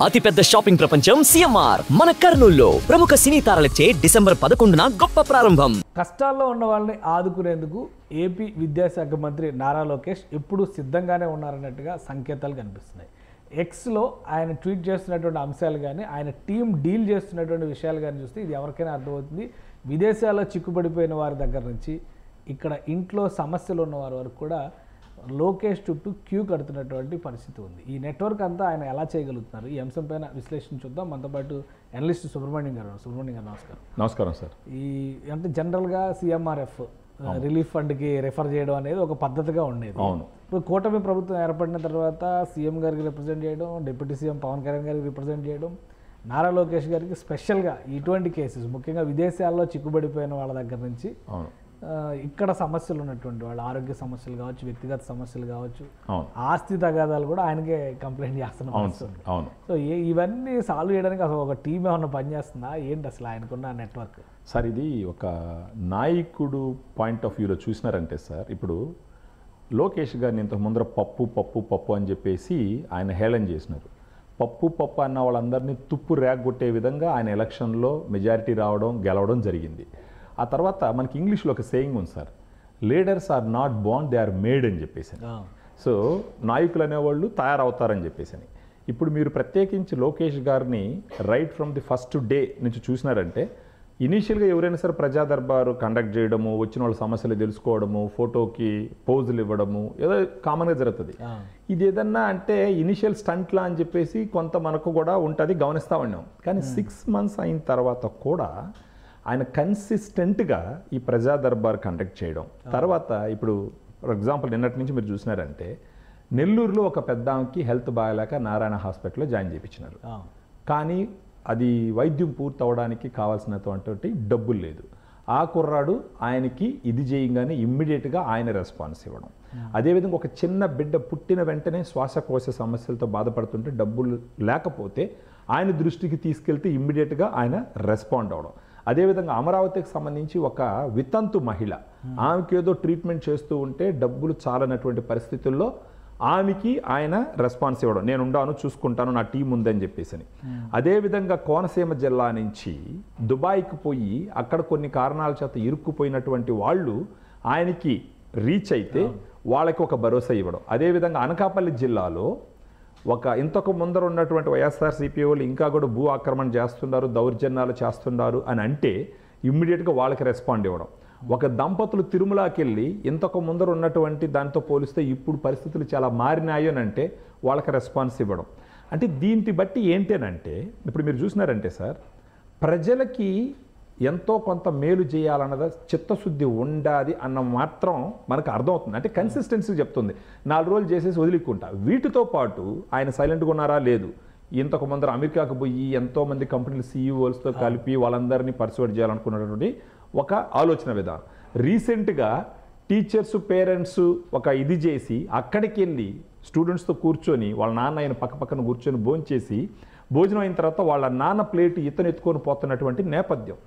అతిపెద్ద షాపింగ్ ప్రపంచం సిఎంఆర్ మన కర్నూలులో ప్రముఖ సినీ తారలచే డిసెంబర్ 11న గొప్ప ప్రారంభం. కష్టాల్లో ఉన్న వాళ్ళని ఆదుకునేందుకు ఏపీ విద్యాశాఖ మంత్రి నారా లోకేష్ ఎప్పుడు సిద్ధంగానే ఉన్నారన్నట్టుగా సంకేతాలు కనిపిస్తున్నాయి. ఎక్స్లో ఆయన ట్వీట్ చేస్తున్నటువంటి అంశాలు కానీ ఆయన టీం డీల్ చేస్తున్నటువంటి విషయాలు కానీ చూస్తే ఇది ఎవరికైనా అర్థమవుతుంది. విదేశాల్లో చిక్కుపడిపోయిన వారి దగ్గర నుంచి ఇక్కడ ఇంట్లో సమస్యలు ఉన్న వారి వరకు కూడా లోకేష్ చుట్టూ క్యూ కడుతున్నటువంటి పరిస్థితి ఉంది. ఈ నెట్వర్క్ అంతా ఆయన ఎలా చేయగలుగుతున్నారు, ఈ అంశం పైన విశ్లేషణ చూద్దాం. మనతో పాటు అనలిస్ట్ సుబ్రహ్మణ్యం గారు. నమస్కారం. నమస్కారం సార్. ఈ అంటే జనరల్గా సిఎంఆర్ఎఫ్ రిలీఫ్ ఫండ్కి రెఫర్ చేయడం అనేది ఒక పద్ధతిగా ఉండేది. అవును. ఇప్పుడు కూటమి ప్రభుత్వం ఏర్పడిన తర్వాత సీఎం గారికి రిప్రజెంట్ చేయడం, డిప్యూటీ సీఎం పవన్ కళ్యాణ్ గారికి రిప్రజెంట్ చేయడం, నారా లోకేష్ గారికి స్పెషల్గా ఇటువంటి కేసెస్ ముఖ్యంగా విదేశాల్లో చిక్కుబడిపోయిన వాళ్ళ దగ్గర నుంచి ఇక్కడ సమస్యలు ఉన్నటువంటి వాళ్ళు ఆరోగ్య సమస్యలు కావచ్చు, వ్యక్తిగత సమస్యలు కావచ్చు, ఆస్తి తగాదాలు కూడా ఆయనకే కంప్లైంట్ చేస్తున్నాం. సో ఇవన్నీ సాల్వ్ చేయడానికి అసలు ఒక టీం ఏమన్నా పనిచేస్తుందా ఏంటి అసలు ఆయనకున్న నెట్వర్క్? సార్ ఇది ఒక నాయకుడు పాయింట్ ఆఫ్ వ్యూలో చూసినారంటే సార్, ఇప్పుడు లోకేష్ గారిని ఇంతకు ముందర పప్పు పప్పు పప్పు అని చెప్పేసి ఆయన హేళన చేసినారు. పప్పు పప్పు అన్న వాళ్ళందరినీ తుప్పు రేగొట్టే విధంగా ఆయన ఎలక్షన్లో మెజారిటీ రావడం గెలవడం జరిగింది. ఆ తర్వాత మనకి ఇంగ్లీష్లో ఒక సేయింగ్ ఉంది sir, leaders are not born, they are made అని చెప్పేసి. సో నాయకులు అనేవాళ్ళు తయారవుతారని చెప్పేసి. ఇప్పుడు మీరు ప్రత్యేకించి లోకేష్ గారిని right from the first day నుంచి చూసినారంటే, ఇనీషియల్గా ఎవరైనా సరే ప్రజా దర్బారు కండక్ట్ చేయడము, వచ్చిన వాళ్ళ సమస్యలు తెలుసుకోవడము, ఫోటోకి పోజులు ఇవ్వడము ఏదో కామన్గా జరుగుతుంది. ఇది ఏదన్నా అంటే ఇనిషియల్ స్టంట్లా అని చెప్పేసి కొంత మనకు కూడా ఉంటుంది, గమనిస్తూ ఉన్నాం. కానీ 6 months అయిన తర్వాత కూడా ఆయన కన్సిస్టెంట్గా ఈ ప్రజా దర్బార్ కండక్ట్ చేయడం. తర్వాత ఇప్పుడు ఫర్ ఎగ్జాంపుల్ నిన్నటి నుంచి మీరు చూసినారంటే, నెల్లూరులో ఒక పెద్ద ఆమెకి హెల్త్ బాగాలేక నారాయణ హాస్పిటల్లో జాయిన్ చేయించినారు. కానీ అది వైద్యం పూర్తి అవడానికి కావాల్సినటువంటి డబ్బులు లేదు. ఆ కుర్రాడు ఆయనకి ఇది చేయగానే ఇమ్మీడియట్గా ఆయన రెస్పాన్స్ ఇవ్వడం. అదేవిధంగా ఒక చిన్న బిడ్డ పుట్టిన వెంటనే శ్వాసకోశ సమస్యలతో బాధపడుతుంటే డబ్బులు లేకపోతే ఆయన దృష్టికి తీసుకెళ్తే ఇమ్మీడియట్గా ఆయన రెస్పాండ్ అవ్వడం. అదేవిధంగా అమరావతికి సంబంధించి ఒక వితంతు మహిళ, ఆమెకి ఏదో ట్రీట్మెంట్ చేస్తూ ఉంటే డబ్బులు చాలనటువంటి పరిస్థితుల్లో ఆమెకి ఆయన రెస్పాన్స్ ఇవ్వడం, నేను ఉండాను చూసుకుంటాను నా టీం ఉందని చెప్పేసి. అదేవిధంగా కోనసీమ జిల్లా నుంచి దుబాయ్కి పోయి అక్కడ కొన్ని కారణాల చేత ఇరుక్కుపోయినటువంటి వాళ్ళు ఆయనకి రీచ్ అయితే వాళ్ళకి ఒక భరోసా ఇవ్వడం. అదేవిధంగా అనకాపల్లి జిల్లాలో ఒక ఇంతకు ముందర ఉన్నటువంటి వైఎస్ఆర్సీపీ వాళ్ళు ఇంకా కూడా భూ ఆక్రమణ చేస్తున్నారు, దౌర్జన్యాలు చేస్తున్నారు అని అంటే ఇమ్మీడియట్గా వాళ్ళకి రెస్పాండ్ ఇవ్వడం. ఒక దంపతులు తిరుమలకి వెళ్ళి ఇంతకు ముందర ఉన్నటువంటి దాంతో పోలిస్తే ఇప్పుడు పరిస్థితులు చాలా మారినాయి అని అంటే వాళ్ళకి రెస్పాన్స్ ఇవ్వడం. అంటే దీన్ని బట్టి ఏంటేనంటే, ఇప్పుడు మీరు చూసినారంటే సార్, ప్రజలకి ఎంతో కొంత మేలు చేయాలన్నది చిత్తశుద్ధి ఉండాలి అన్న మాత్రం మనకు అర్థమవుతుంది. అంటే కన్సిస్టెన్సీ చెప్తుంది. 4 రోజులు చేసేసి వదిలికుంటా. వీటితో పాటు ఆయన సైలెంట్గా ఉన్నారా? లేదు. ఇంతకు ముందర అమెరికాకు పోయి ఎంతోమంది కంపెనీల సీఈఓలతో కలిపి వాళ్ళందరినీ పర్సువేట్ చేయాలనుకున్నటువంటి ఒక ఆలోచన విధానం. రీసెంట్గా టీచర్స్ పేరెంట్స్ ఒక ఇది చేసి అక్కడికి వెళ్ళి స్టూడెంట్స్తో కూర్చొని వాళ్ళ నాన్న ఆయన పక్కన కూర్చొని భోంచేసి భోజనం అయిన తర్వాత వాళ్ళ నాన్న ప్లేట్ ఇతను ఎత్తుకొని పోతున్నటువంటి నేపథ్యం.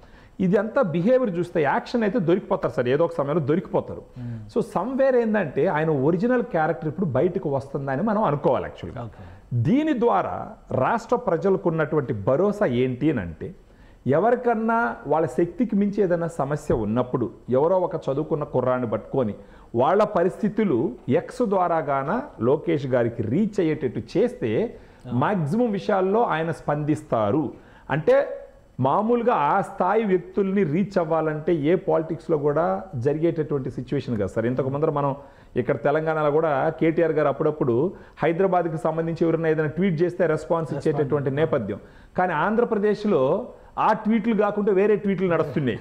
ఇది అంతా బిహేవియర్ చూస్తే యాక్షన్ అయితే దొరికిపోతారు సార్, ఏదో ఒక సమయంలో దొరికిపోతారు. సో సమ్వేర్ ఏంటంటే ఆయన ఒరిజినల్ క్యారెక్టర్ ఇప్పుడు బయటకు వస్తుందని మనం అనుకోవాలి యాక్చువల్గా. దీని ద్వారా రాష్ట్ర ప్రజలకు ఉన్నటువంటి భరోసా ఏంటి అని అంటే, ఎవరికన్నా వాళ్ళ శక్తికి మించి ఏదైనా సమస్య ఉన్నప్పుడు ఎవరో ఒక చదువుకున్న కుర్రాన్ని పట్టుకొని వాళ్ళ పరిస్థితులు ఎక్స్ ద్వారాగాన లోకేష్ గారికి రీచ్ అయ్యేటట్టు చేస్తే మ్యాక్సిమం విషయాల్లో ఆయన స్పందిస్తారు. అంటే మామూలుగా ఆ స్థాయి వ్యక్తుల్ని రీచ్ అవ్వాలంటే ఏ పాలిటిక్స్లో కూడా జరిగేటటువంటి సిచ్యువేషన్ కదా సార్. ఇంతకు ముందర మనం ఇక్కడ తెలంగాణలో కూడా కేటీఆర్ గారు అప్పుడప్పుడు హైదరాబాద్కి సంబంధించి ఎవరైనా ఏదైనా ట్వీట్ చేస్తే రెస్పాన్స్ ఇచ్చేటటువంటి నేపథ్యం. కానీ ఆంధ్రప్రదేశ్లో ఆ ట్వీట్లు కాకుండా వేరే ట్వీట్లు నడుస్తున్నాయి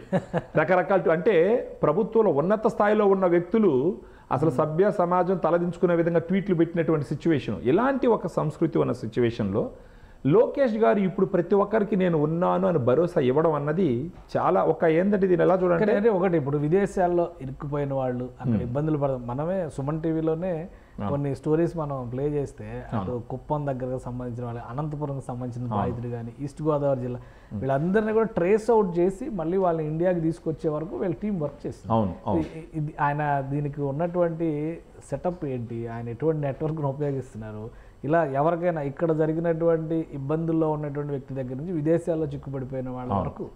రకరకాల. అంటే ప్రభుత్వంలో ఉన్నత స్థాయిలో ఉన్న వ్యక్తులు అసలు సభ్య సమాజం తలదించుకునే విధంగా ట్వీట్లు పెట్టినటువంటి సిచ్యువేషన్. ఇలాంటి ఒక సంస్కృతి ఉన్న సిచ్యువేషన్లో లోకేష్ గారు ఇప్పుడు ప్రతి ఒక్కరికి నేను ఉన్నాను అని భరోసా ఇవ్వడం అన్నది చాలా ఒక ఏంటంటే దీన్ని ఎలా చూడండి. ఒకటి ఇప్పుడు విదేశాల్లో ఇరుక్కుపోయిన వాళ్ళు అక్కడ ఇబ్బందులు పడతాం. మనమే సుమన్ టీవీలోనే కొన్ని స్టోరీస్ మనం ప్లే చేస్తే అటు కుప్పం దగ్గరకు సంబంధించిన వాళ్ళు, అనంతపురంకి సంబంధించిన బాధితులు కానీ, ఈస్ట్ గోదావరి జిల్లా వీళ్ళందరినీ కూడా ట్రేస్ అవుట్ చేసి మళ్ళీ వాళ్ళని ఇండియాకి తీసుకొచ్చే వరకు వీళ్ళ టీం వర్క్ చేస్తుంది. ఆయన దీనికి ఉన్నటువంటి సెటప్ ఏంటి, ఆయన ఎటువంటి నెట్వర్క్ను ఉపయోగిస్తున్నారు, ఇలా ఎవరికైనా ఇక్కడ జరిగినటువంటి ఇబ్బందుల్లో ఉన్నటువంటి వ్యక్తి దగ్గర నుంచి విదేశాల్లో చిక్కుపడిపోయిన వాళ్ళ వరకు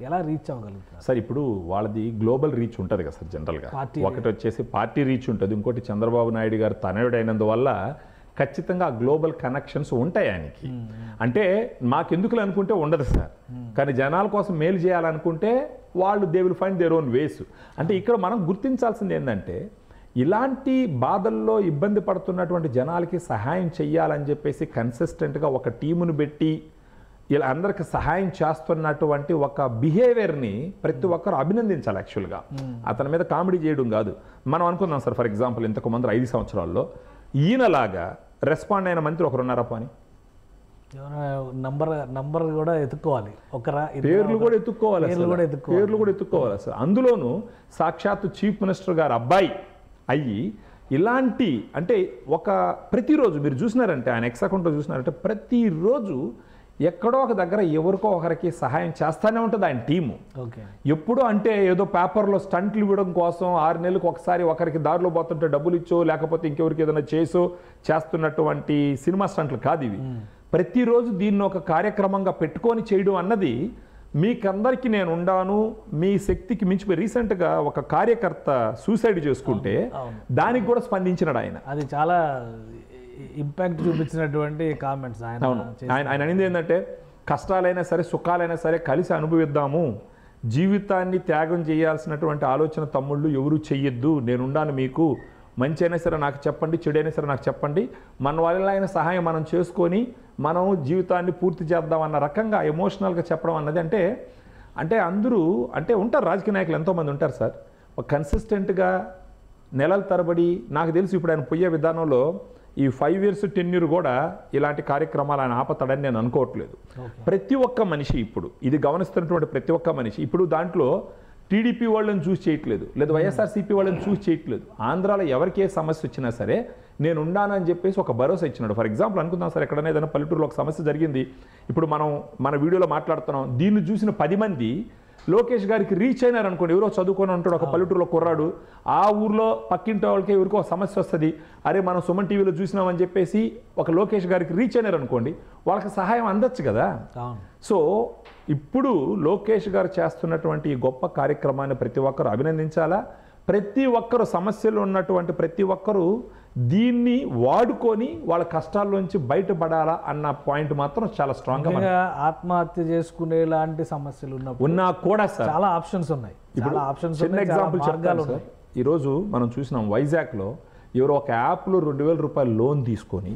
ఎలా రీచ్ అవ్వగలుగుతారు సార్? ఇప్పుడు వాళ్ళది గ్లోబల్ రీచ్ ఉంటుంది కదా సార్ జనరల్గా. ఒకటి వచ్చేసి పార్టీ రీచ్ ఉంటుంది, ఇంకోటి చంద్రబాబు నాయుడు గారు తనయుడైనందువల్ల ఖచ్చితంగా ఆ గ్లోబల్ కనెక్షన్స్ ఉంటాయి ఆయనకి. అంటే మాకెందుకులు అనుకుంటే ఉండదు సార్, కానీ జనాల కోసం మేలు చేయాలనుకుంటే వాళ్ళు they will find their own ways. అంటే ఇక్కడ మనం గుర్తించాల్సింది ఏంటంటే ఇలాంటి బాధల్లో ఇబ్బంది పడుతున్నటువంటి జనాలకి సహాయం చెయ్యాలని చెప్పేసి కన్సిస్టెంట్గా ఒక టీమును పెట్టి ఇలా అందరికి సహాయం చేస్తున్నటువంటి ఒక బిహేవియర్ని ప్రతి ఒక్కరు అభినందించాలి యాక్చువల్గా. అతని మీద కామెడీ చేయడం కాదు. మనం అనుకుందాం సార్, ఫర్ ఎగ్జాంపుల్ ఇంతకు ముందు 5 సంవత్సరాల్లో ఈయనలాగా రెస్పాండ్ అయిన మంత్రి ఒకరు ఉన్నారా? పని నంబర్ కూడా ఎత్తుకోవాలి, పేర్లు కూడా ఎత్తుక్కోవాలి, పేర్లు కూడా ఎత్తుక్కోవాలి సార్. అందులోనూ సాక్షాత్తు చీఫ్ మినిస్టర్ గారు అబ్బాయి అయ్యి ఇలాంటి అంటే ఒక ప్రతిరోజు మీరు చూసినారంటే ఆయన ఎక్స్ అకౌంట్లో చూసినారంటే ప్రతిరోజు ఎక్కడో ఒక దగ్గర ఎవరికో ఒకరికి సహాయం చేస్తూనే ఉంటుంది ఆయన టీము. ఎప్పుడు అంటే ఏదో పేపర్లో స్టంట్లు ఇవ్వడం కోసం 6 నెలలకు ఒకసారి ఒకరికి దారిలో పోతుంటే డబ్బులు ఇచ్చో లేకపోతే ఇంకెవరికి ఏదైనా చేసో చేస్తున్నటువంటి సినిమా స్టంట్లు కాదు ఇవి. ప్రతిరోజు దీన్ని ఒక కార్యక్రమంగా పెట్టుకొని చేయడం అన్నది మీకందరికీ నేను ఉండాను, మీ శక్తికి మించిపోయి. రీసెంట్గా ఒక కార్యకర్త సూసైడ్ చేసుకుంటే దానికి కూడా స్పందించినాడు ఆయన. అది చాలా ఇంపాక్ట్ చూపించినటువంటి కామెంట్స్ ఆయన. ఆయన అనేది ఏంటంటే కష్టాలైనా సరే సుఖాలైనా సరే కలిసి అనుభవిద్దాము, జీవితాన్ని త్యాగం చేయాల్సినటువంటి ఆలోచన తమ్ముళ్ళు ఎవరు చెయ్యొద్దు, నేనుండాను మీకు, మంచి అయినా సరే నాకు చెప్పండి, చెడైనా సరే నాకు చెప్పండి, మన వల్ల అయిన సహాయం మనం చేసుకొని మనం జీవితాన్ని పూర్తి చేద్దాం అన్న రకంగా ఎమోషనల్గా చెప్పడం అన్నది అంటే అందరూ అంటే ఉంటారు, రాజకీయ నాయకులు ఎంతోమంది ఉంటారు సార్, ఒక కన్సిస్టెంట్గా నెలల తరబడి. నాకు తెలిసి ఇప్పుడు ఆయన పోయే విధానంలో ఈ 5 years టెన్యూర్ కూడా ఇలాంటి కార్యక్రమాలు ఆయన ఆపతాడని నేను అనుకోవట్లేదు. ప్రతి ఒక్క మనిషి ఇప్పుడు ఇది గమనిస్తున్నటువంటి ప్రతి ఒక్క మనిషి ఇప్పుడు దాంట్లో టీడీపీ వాళ్ళని చూసి చేయట్లేదు, లేదా వైఎస్ఆర్సీపీ వాళ్ళని చూసి చేయట్లేదు. ఆంధ్రాలో ఎవరికి ఏ సమస్య వచ్చినా సరే నేను ఉండాను అని చెప్పేసి ఒక భరోసా ఇచ్చినాడు. ఫర్ ఎగ్జాంపుల్ అనుకుందాం సార్, ఎక్కడైనా ఏదైనా పల్లెటూరులో ఒక సమస్య జరిగింది, ఇప్పుడు మనం మన వీడియోలో మాట్లాడుతున్నాం, దీన్ని చూసిన 10 మంది లోకేష్ గారికి రీచ్ అయినారు అనుకోండి. ఎవరో చదువుకొని ఉంటాడు ఒక పల్లెటూరులో కుర్రాడు, ఆ ఊర్లో పక్కింటి వాళ్ళకి ఎవరికో సమస్య వస్తుంది, అరే మనం సుమన్ టీవీలో చూసినామని చెప్పేసి ఒక లోకేష్ గారికి రీచ్ అయినారు అనుకోండి, వాళ్ళకి సహాయం అందచ్చు కదా. సో ఇప్పుడు లోకేష్ గారు చేస్తున్నటువంటి ఈ గొప్ప కార్యక్రమాన్ని ప్రతి ఒక్కరు అభినందించాలా. ప్రతి ఒక్కరు సమస్యలు ఉన్నటువంటి ప్రతి ఒక్కరూ దీన్ని వాడుకొని వాళ్ళ కష్టాల్లోంచి బయటపడాలా అన్న పాయింట్ మాత్రం చాలా స్ట్రాంగ్ గా. ఆత్మహత్య చేసుకునే లాంటి సమస్యలు ఉన్నా కూడా సార్ చాలా ఆప్షన్స్ ఉన్నాయి. చిన్న ఎగ్జాంపుల్ చెప్తాను సార్. ఈరోజు మనం చూసినాం వైజాగ్లో ఎవరో ఒక యాప్లో 2,000 రూపాయలు లోన్ తీసుకొని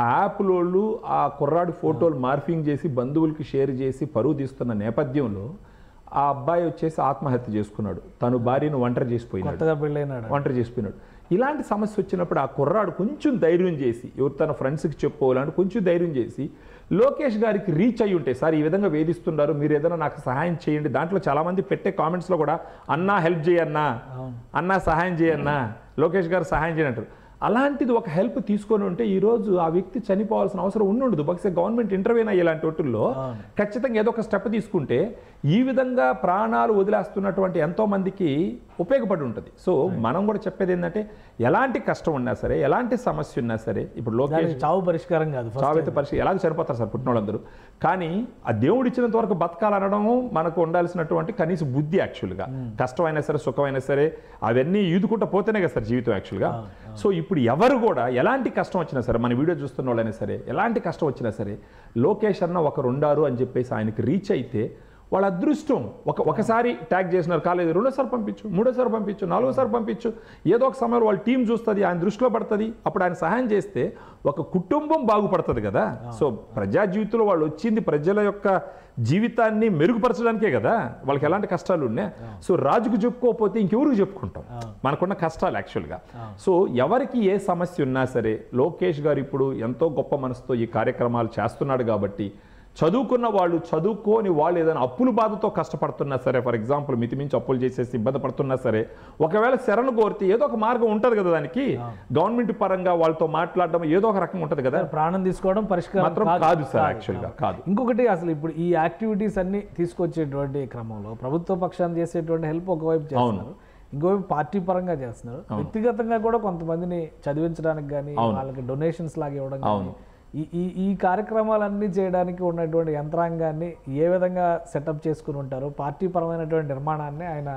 ఆ యాప్లోళ్ళు ఆ కుర్రాడి ఫోటోలు మార్ఫింగ్ చేసి బంధువులకి షేర్ చేసి పరువు తీస్తున్న నేపథ్యంలో ఆ అబ్బాయి వచ్చేసి ఆత్మహత్య చేసుకున్నాడు. తను భార్యను ఒంటరి చేసిపోయినాడు. ఇలాంటి సమస్య వచ్చినప్పుడు ఆ కుర్రాడు కొంచెం ధైర్యం చేసి ఎవరు తన ఫ్రెండ్స్కి చెప్పుకోవాలంటే కొంచెం ధైర్యం చేసి లోకేష్ గారికి రీచ్ అయ్యి ఉంటే, సార్ ఈ విధంగా వేధిస్తున్నారు, మీరు ఏదైనా నాకు సహాయం చేయండి. దాంట్లో చాలామంది పెట్టే కామెంట్స్లో కూడా అన్నా హెల్ప్ చేయన్నా, అన్నా సహాయం చేయన్నా, లోకేష్ గారు సహాయం చేయంటారు. అలాంటిది ఒక హెల్ప్ తీసుకొని ఉంటే ఈరోజు ఆ వ్యక్తి చనిపోవాల్సిన అవసరం ఉండదు. బహుశా గవర్నమెంట్ ఇంటర్వ్యూన్ అయ్యేలాంటి వాటిల్లో ఖచ్చితంగా ఏదో ఒక స్టెప్ తీసుకుంటే ఈ విధంగా ప్రాణాలు వదిలేస్తున్నటువంటి ఎంతో మందికి ఉపయోగపడి ఉంటుంది. సో మనం కూడా చెప్పేది ఏంటంటే ఎలాంటి కష్టం ఉన్నా సరే, ఎలాంటి సమస్య ఉన్నా సరే, ఇప్పుడు లోకేష్ చావు పరిష్కారం కాదు, చావైతే పరిష్కారం ఎలాగ చనిపోతారు సార్ పుట్టిన వాళ్ళందరూ. కానీ ఆ దేవుడు ఇచ్చినంత వరకు బతకాలనడము మనకు ఉండాల్సినటువంటి కనీస బుద్ధి. యాక్చువల్గా కష్టమైనా సరే సుఖమైనా సరే అవన్నీ ఈదుకుంటూ పోతేనే కదా సార్ జీవితం యాక్చువల్గా. సో ఇప్పుడు ఎవరు కూడా ఎలాంటి కష్టం వచ్చినా సరే, మన వీడియో చూస్తున్న వాళ్ళైనా సరే, ఎలాంటి కష్టం వచ్చినా సరే లోకేష్ అన్న ఒకరు ఉండారు అని చెప్పేసి ఆయనకి రీచ్ అయితే వాళ్ళ అదృష్టం. ఒకసారి ట్యాగ్ చేసినారు కాలేదు, 2వ పంపించు, 3వ పంపించు, 4వ పంపించు, ఏదో ఒక సమయంలో వాళ్ళ టీం చూస్తుంది, ఆయన దృష్టిలో పడుతుంది, అప్పుడు ఆయన సహాయం చేస్తే ఒక కుటుంబం బాగుపడుతుంది కదా. సో ప్రజా జీవితంలో వాళ్ళు వచ్చింది ప్రజల యొక్క జీవితాన్ని మెరుగుపరచడానికే కదా, వాళ్ళకి ఎలాంటి కష్టాలు ఉన్నాయి. సో రాజుకు చెప్పుకోకపోతే ఇంకెవరికి చెప్పుకుంటాం మనకున్న కష్టాలు యాక్చువల్గా. సో ఎవరికి ఏ సమస్య ఉన్నా సరే లోకేష్ గారు ఇప్పుడు ఎంతో గొప్ప మనసుతో ఈ కార్యక్రమాలు చేస్తున్నాడు కాబట్టి చదువుకున్న వాళ్ళు, చదువుకోని వాళ్ళు ఏదైనా అప్పుల బాధతో కష్టపడుతున్నా సరే, ఫర్ ఎగ్జాంపుల్ మితిమించి అప్పులు చేసేసి ఇబ్బంది పడుతున్నా సరే, ఒకవేళ శరణు కోరితే ఏదో ఒక మార్గం ఉంటుంది కదా దానికి. గవర్నమెంట్ పరంగా వాళ్ళతో మాట్లాడడం ఏదో ఒక రకంగా ఉంటుంది కదా. ప్రాణం తీసుకోవడం పరిష్కారం కాదు సార్, యాక్చువల్గా కాదు. ఇంకొకటి అసలు ఇప్పుడు ఈ యాక్టివిటీస్ అన్ని తీసుకొచ్చేటువంటి క్రమంలో ప్రభుత్వ పక్షాన్ని చేసేటువంటి హెల్ప్ ఒకవైపు చేస్తున్నారు, ఇంకోవైపు పార్టీ పరంగా చేస్తున్నారు, వ్యక్తిగతంగా కూడా కొంతమందిని చదివించడానికి కానీ వాళ్ళకి డొనేషన్స్ లాగా ఇవ్వడం కానీ ఈ కార్యక్రమాలన్నీ చేయడానికి ఉన్నటువంటి యంత్రాంగాన్ని ఏ విధంగా సెటప్ చేసుకుని ఉంటారు, పార్టీ పరమైనటువంటి నిర్మాణాన్ని ఆయన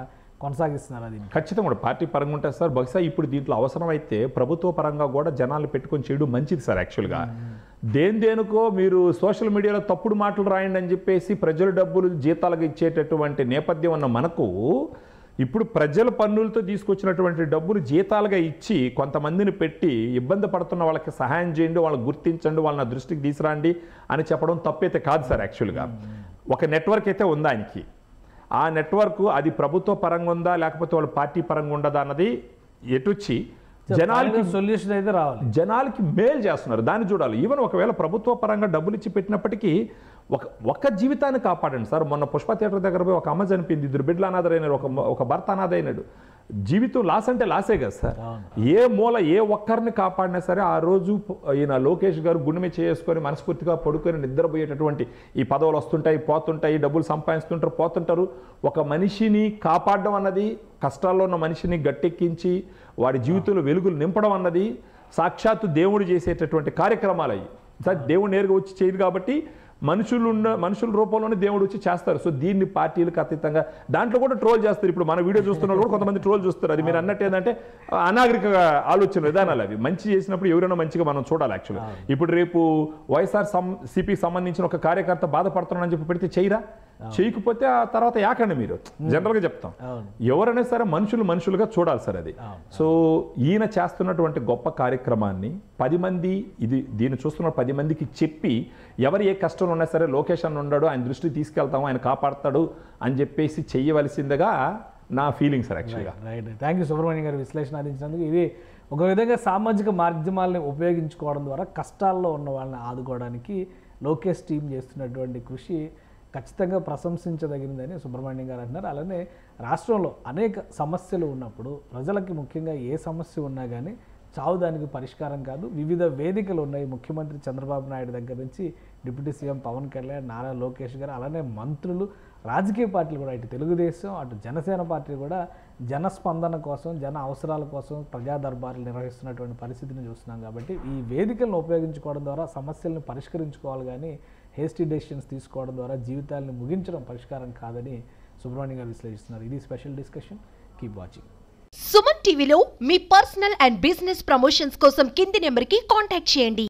కొనసాగిస్తున్నారు. అది ఖచ్చితంగా కూడా పార్టీ పరంగా ఉంటుంది సార్. బహుశా ఇప్పుడు దీంట్లో అవసరమైతే ప్రభుత్వ పరంగా కూడా జనాలు పెట్టుకొని చేయడం మంచిది సార్. యాక్చువల్గా దేనికో మీరు సోషల్ మీడియాలో తప్పుడు మాటలు రాయండి అని చెప్పేసి ప్రజల డబ్బులు జీతాలకు ఇచ్చేటటువంటి నేపథ్యం ఉన్న మనకు ఇప్పుడు ప్రజల పన్నులతో తీసుకొచ్చినటువంటి డబ్బులు జీతాలుగా ఇచ్చి కొంతమందిని పెట్టి ఇబ్బంది పడుతున్న వాళ్ళకి సహాయం చేయండి, వాళ్ళని గుర్తించండి, వాళ్ళని దృష్టికి తీసుకురండి అని చెప్పడం తప్పైతే కాదు సార్. యాక్చువల్గా ఒక నెట్వర్క్ అయితే ఉంది ఆయనకి. ఆ నెట్వర్క్ అది ప్రభుత్వ పరంగా ఉందా లేకపోతే వాళ్ళ పార్టీ పరంగా ఉండదా అన్నది ఎటుచ్చి జనాలకి సొల్యూషన్ అయితే రావాలి, జనాలకి మేలు చేస్తున్నారు దాన్ని చూడాలి. ఈవెన్ ఒకవేళ ప్రభుత్వ పరంగా డబ్బులు ఇచ్చి పెట్టినప్పటికీ ఒక జీవితాన్ని కాపాడండి సార్. మొన్న పుష్ప థియేటర్ దగ్గర పోయి ఒక అమ్మ చనిపోయింది, 2 బిడ్డలు అనాథరైనారు, ఒక భర్త అనాథైనాడు. జీవితం లాస్ అంటే లాసే కదా సార్. ఏ మూల ఏ ఒక్కరిని కాపాడినా సరే ఆ రోజు ఈయన లోకేష్ గారు గుండె మీద చేసుకొని మనస్ఫూర్తిగా పడుకొని నిద్రపోయేటటువంటి ఈ పదవులు వస్తుంటాయి పోతుంటాయి, డబ్బులు సంపాదిస్తుంటారు పోతుంటారు. ఒక మనిషిని కాపాడడం అన్నది, కష్టాల్లో ఉన్న మనిషిని గట్టెక్కించి వాడి జీవితంలో వెలుగులు నింపడం అన్నది సాక్షాత్తు దేవుడు చేసేటటువంటి కార్యక్రమాలు అయ్యి. సార్ దేవుడు నేరుగా వచ్చి చేయదు కాబట్టి మనుషుల రూపంలోనే దేవుడు వచ్చి చేస్తారు. సో దీన్ని పార్టీలకు అతీతంగా దాంట్లో కూడా ట్రోల్ చేస్తారు. ఇప్పుడు మన వీడియో చూస్తున్న కూడా కొంతమంది ట్రోల్ చూస్తారు. అది మీరు అన్నట్టు ఏంటంటే అనాగరిక ఆలోచన విధానాలు అవి. మంచి చేసినప్పుడు ఎవరైనా మంచిగా మనం చూడాలి. యాక్చువల్గా ఇప్పుడు రేపు వైఎస్ఆర్సీపీకి సంబంధించిన ఒక కార్యకర్త బాధపడుతున్నానని చెప్పి పెడితే చేయరా, చేయకపోతే ఆ తర్వాత యాకండి మీరు జనరల్గా చెప్తాం. ఎవరైనా సరే మనుషులుగా చూడాలి సార్ అది. సో ఈయన చేస్తున్నటువంటి గొప్ప కార్యక్రమాన్ని 10 మంది దీన్ని చూస్తున్న 10 మందికి చెప్పి ఎవరు ఏ కష్టంలో ఉన్నా సరే లోకేష్ అన్న ఉన్నాడు, ఆయన దృష్టికి తీసుకెళ్తాము, ఆయన కాపాడతాడు అని చెప్పేసి చెయ్యవలసిందిగా నా ఫీలింగ్ సార్. యాక్చువల్గా రైట్. థ్యాంక్ యూ సుబ్రహ్మణ్యం గారు విశ్లేషణ అందించినందుకు. ఇది ఒక విధంగా సామాజిక మాధ్యమాలని ఉపయోగించుకోవడం ద్వారా కష్టాల్లో ఉన్న వాళ్ళని ఆదుకోవడానికి లోకేష్ టీం చేస్తున్నటువంటి కృషి ఖచ్చితంగా ప్రశంసించదగినదని సుబ్రహ్మణ్యం గారు అంటున్నారు. అలానే రాష్ట్రంలో అనేక సమస్యలు ఉన్నప్పుడు ప్రజలకి ముఖ్యంగా ఏ సమస్య ఉన్నా కానీ చావు దానికి పరిష్కారం కాదు. వివిధ వేదికలు ఉన్నాయి. ముఖ్యమంత్రి చంద్రబాబు నాయుడు దగ్గర నుంచి డిప్యూటీ సీఎం పవన్ కళ్యాణ్, నారా లోకేష్ గారు, అలానే మంత్రులు, రాజకీయ పార్టీలు కూడా, ఇటు తెలుగుదేశం అటు జనసేన పార్టీ కూడా జనస్పందన కోసం, జన అవసరాల కోసం ప్రజా దర్బార్లు నిర్వహిస్తున్నటువంటి పరిస్థితిని చూస్తున్నాం. కాబట్టి ఈ వేదికలను ఉపయోగించుకోవడం ద్వారా సమస్యలను పరిష్కరించుకోవాలి కానీ హేస్టీ డెసిషన్స్ తీసుకోవడం ద్వారా జీవితాలను ముగించడం పరిష్కారం కాదని సుబ్రహ్మణ్యం గారు విశ్లేషిస్తున్నారు. ఇది special discussion. Keep watching. Suman టీవీలో మీ పర్సనల్ అండ్ బిజినెస్ ప్రమోషన్స్ కోసం కింది నెంబర్కి కాంటాక్ట్ చేయండి.